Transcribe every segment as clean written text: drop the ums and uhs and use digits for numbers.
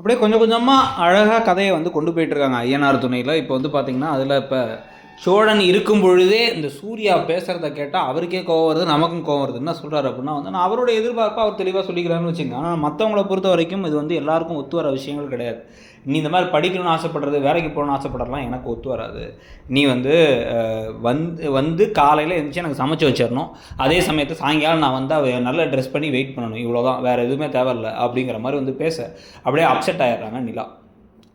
அப்படியே கொஞ்சம் கொஞ்சமாக அழகாக கதையை வந்து கொண்டு போயிட்டுருக்காங்க ஐயனார் துணையில். இப்போ வந்து பார்த்திங்கன்னா அதில் இப்போ சோழன் இருக்கும் பொழுதே இந்த சூர்யா பேசுகிறத கேட்டால் அவருக்கே கோவம் வருது, நமக்கும் கோவம் வருது. என்ன சொல்கிறாரு அப்படின்னா வந்து நான் அவருடைய எதிர்பார்ப்பை அவர் தெளிவாக சொல்லிக்கிறாருன்னு வச்சுங்க. ஆனால் மற்றவங்கள பொறுத்த வரைக்கும் இது வந்து எல்லாருக்கும் ஒத்து வர விஷயங்கள் கிடையாது. நீ இந்த மாதிரி படிக்கணும்னு ஆசைப்படுறது, வேலைக்கு போகணும்னு ஆசைப்படுறதுலாம் எனக்கு ஒத்து வராது. நீ வந்து வந்து காலையில் எழுந்திரிச்சு எனக்கு சமைச்சு வச்சிடணும், அதே சமயத்தை சாயங்காலம் நான் வந்து நல்லா ட்ரெஸ் பண்ணி வெயிட் பண்ணணும், இவ்வளோதான், வேறு எதுவுமே தேவையில்லை அப்படிங்கிற மாதிரி வந்து பேச அப்படியே அப்செட் ஆகிடுறாங்க நிலா.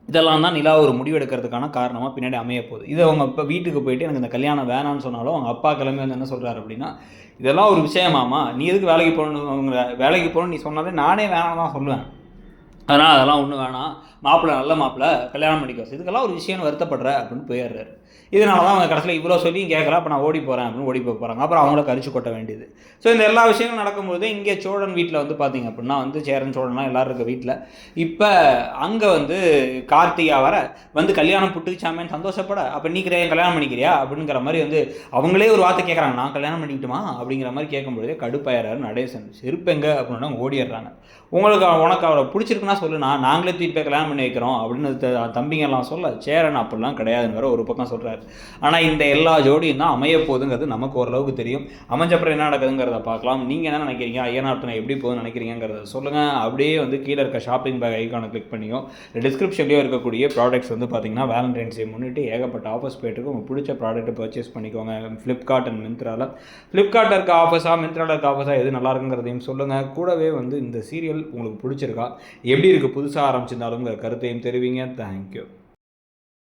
இதெல்லாம் தான் நிலா ஒரு முடிவெடுக்கிறதுக்கான காரணமாக பின்னாடி அமைய போகுது. இது அவங்க இப்போ வீட்டுக்கு போயிட்டு எனக்கு இந்த கல்யாணம் வேணான்னு சொன்னாலும் அவங்க அப்பா கிளம்பி வந்து என்ன சொல்கிறாரு அப்படின்னா, இதெல்லாம் ஒரு விஷயமாமா, நீ எதுக்கு வேலைக்கு போகணும், அவங்க வேலைக்கு போகணும்னு நீ சொன்னாலே நானே வேணாம் தான் சொல்லுவேன். அதெல்லாம் ஒன்றும் வேணாம், மாப்பிள்ளை நல்ல மாப்பிள்ளை, கல்யாணம் பண்ணிக்க, இதுக்கெல்லாம் ஒரு விஷயம்னு வருத்தப்படுற அப்படின்னு போயிடுறாரு. இதனால தான் அவங்க கடைசியில் இவ்வளோ சொல்லியும் கேட்குறா, அப்போ நான் ஓடி போகிறேன் அப்படின்னு ஓடி போகிறாங்க. அப்புறம் அவங்கள கரிச்சு கொட்ட வேண்டியது. ஸோ இந்த எல்லா விஷயங்களும் நடக்கும்போது இங்கே சோழன் வீட்டில் வந்து பார்த்திங்க அப்படின்னா வந்து சேரன் சோழன்லாம் எல்லோரும் இருக்க வீட்டில் இப்போ அங்கே வந்து கார்த்திகா வர வந்து கல்யாணம் புட்டுச்சாமேன்னு சந்தோஷப்பட, அப்போ நீ கல்யாணம் பண்ணிக்கிறியா அப்படிங்கிற மாதிரி வந்து அவங்களே ஒரு வார்த்தை கேட்குறாங்க, நான் கல்யாணம் பண்ணிக்கிட்டுமா அப்படிங்கிற மாதிரி கேட்கும்போதே கடுப்பாயிறாரு நடேசன். செருப்பெங்க அப்படின்னா ஓடிடுறாங்க. உனக்கு அவரை பிடிச்சிருக்குன்னா சொல்லு, நாங்களே தூக்கிட்டு போய் கல்யாணம் பண்ணி வைக்கிறோம் அப்படின்னு தம்பிங்கெல்லாம் சொல்ல, சேரன் அப்படிலாம் கிடையாதுன்னு வேற ஒரு பக்கம் சொல்கிறார். ஆனால் இந்த எல்லா ஜோடியும் தான் அமைய போகுதுங்கிறது நமக்கு ஓரளவுக்கு தெரியும். அமைஞ்சப்பறம் என்ன நடக்குதுங்கிறத பார்க்கலாம். நீங்கள் என்ன நினைக்கிறீங்க, ஐயனார் துணை எப்படி போகுதுன்னு நினைக்கிறீங்கிறத சொல்லுங்கள். அப்படியே வந்து கீழே இருக்க ஷாப்பிங் பேக் ஐக்கானை கிளிக் பண்ணியோ டிஸ்கிரிப்ஷன்லேயோ இருக்கக்கூடிய ப்ராடக்ட்ஸ் வந்து பார்த்திங்கன்னா வேலண்டைன்ஸ் டே முன்னிட்டு ஏகப்பட்ட ஆஃபர்ஸ் போய்ட்டுருக்கு. உங்களுக்கு பிடிச்ச ப்ராடக்ட்டை பர்ச்சேஸ் பண்ணிக்கோங்க. ஃப்ளிப்கார்ட் அண்ட் மிந்த்ராவில். ஃப்ளிப்கார்ட்டில் இருக்க ஆஃபர்ஸாக மிந்த்ராவில் இருக்க ஆஃபர்ஸாக எது நல்லா இருக்குங்கிறதையும் சொல்லுங்கள். கூடவே வந்து இந்த சீரியல் உங்களுக்கு பிடிச்சிருக்கா, எப்படி இருக்குது, புதுசாக ஆரம்பிச்சிருந்தாலுங்கிற கருத்தையும் தெரிவிங்க. தேங்க்யூ.